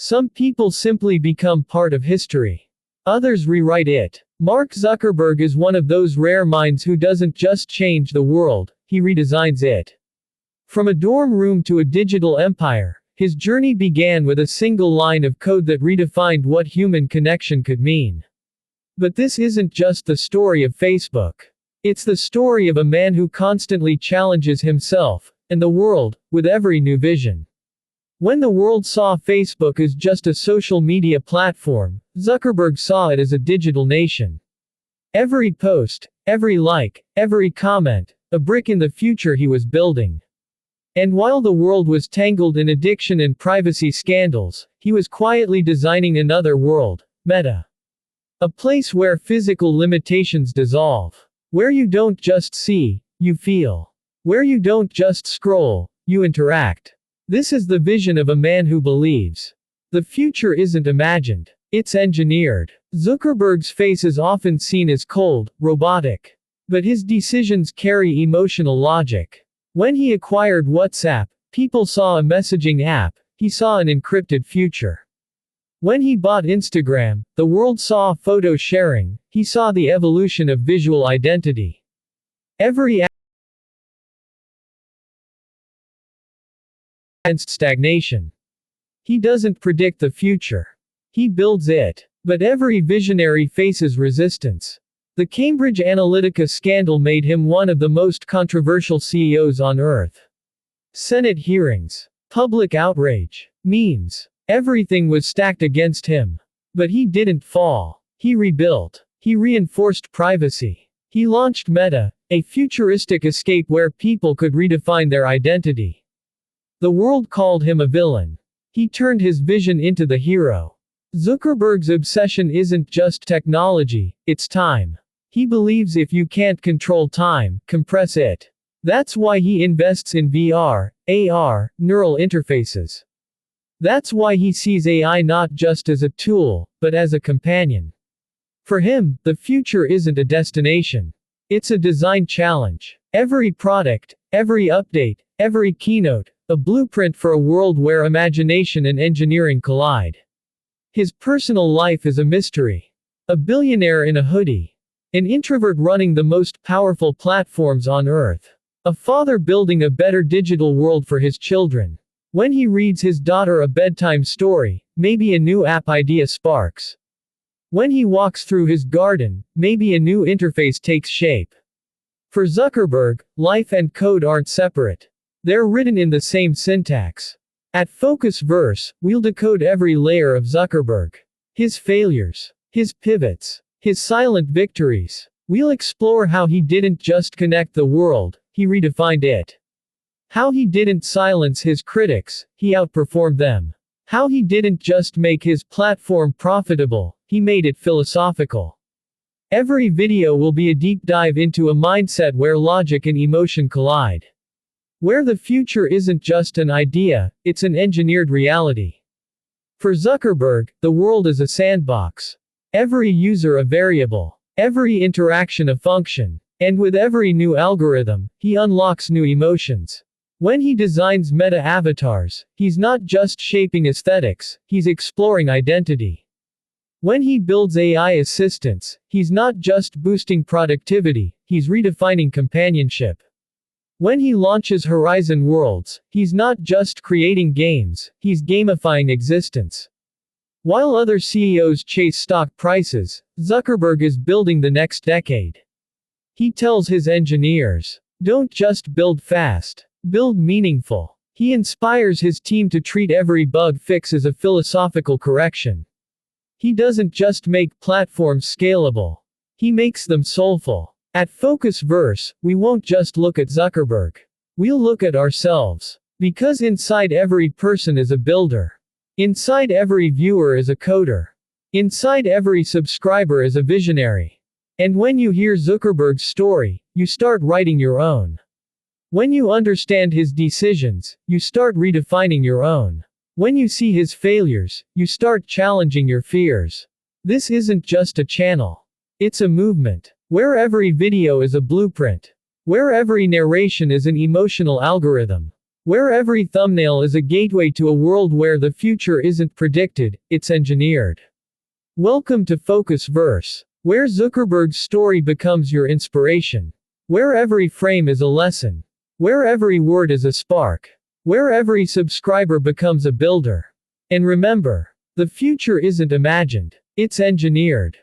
Some people simply become part of history. Others rewrite it. Mark Zuckerberg is one of those rare minds who doesn't just change the world, he redesigns it. From a dorm room to a digital empire, his journey began with a single line of code that redefined what human connection could mean. But this isn't just the story of Facebook. It's the story of a man who constantly challenges himself and the world with every new vision. When the world saw Facebook as just a social media platform, Zuckerberg saw it as a digital nation. Every post, every like, every comment, a brick in the future he was building. And while the world was tangled in addiction and privacy scandals, he was quietly designing another world, Meta. A place where physical limitations dissolve. Where you don't just see, you feel. Where you don't just scroll, you interact. This is the vision of a man who believes. The future isn't imagined, it's engineered. Zuckerberg's face is often seen as cold, robotic. But his decisions carry emotional logic. When he acquired WhatsApp, people saw a messaging app, he saw an encrypted future. When he bought Instagram, the world saw photo sharing, he saw the evolution of visual identity. Every against stagnation. He doesn't predict the future. He builds it. But every visionary faces resistance. The Cambridge Analytica scandal made him one of the most controversial CEOs on earth. Senate hearings, public outrage, memes. Everything was stacked against him. But he didn't fall. He rebuilt. He reinforced privacy. He launched Meta, a futuristic escape where people could redefine their identity. The world called him a villain. He turned his vision into the hero. Zuckerberg's obsession isn't just technology, it's time. He believes if you can't control time, compress it. That's why he invests in VR, AR, neural interfaces. That's why he sees AI not just as a tool, but as a companion. For him, the future isn't a destination. It's a design challenge. Every product, every update, every keynote, a blueprint for a world where imagination and engineering collide. His personal life is a mystery. A billionaire in a hoodie. An introvert running the most powerful platforms on earth. A father building a better digital world for his children. When he reads his daughter a bedtime story, maybe a new app idea sparks. When he walks through his garden, maybe a new interface takes shape. For Zuckerberg, life and code aren't separate. They're written in the same syntax. At Focus Verse, we'll decode every layer of Zuckerberg. His failures. His pivots. His silent victories. We'll explore how he didn't just connect the world, he redefined it. How he didn't silence his critics, he outperformed them. How he didn't just make his platform profitable, he made it philosophical. Every video will be a deep dive into a mindset where logic and emotion collide. Where the future isn't just an idea, it's an engineered reality. For Zuckerberg, the world is a sandbox. Every user a variable. Every interaction a function. And with every new algorithm, he unlocks new emotions. When he designs meta avatars, he's not just shaping aesthetics, he's exploring identity. When he builds AI assistants, he's not just boosting productivity, he's redefining companionship. When he launches Horizon Worlds, he's not just creating games, he's gamifying existence. While other CEOs chase stock prices, Zuckerberg is building the next decade. He tells his engineers, don't just build fast, build meaningful. He inspires his team to treat every bug fix as a philosophical correction. He doesn't just make platforms scalable. He makes them soulful. At Focus Verse, we won't just look at Zuckerberg. We'll look at ourselves. Because inside every person is a builder. Inside every viewer is a coder. Inside every subscriber is a visionary. And when you hear Zuckerberg's story, you start writing your own. When you understand his decisions, you start redefining your own. When you see his failures, you start challenging your fears. This isn't just a channel. It's a movement. Where every video is a blueprint. Where every narration is an emotional algorithm. Where every thumbnail is a gateway to a world where the future isn't predicted, it's engineered. Welcome to Focus Verse, where Zuckerberg's story becomes your inspiration. Where every frame is a lesson. Where every word is a spark. Where every subscriber becomes a builder. And remember, the future isn't imagined, it's engineered.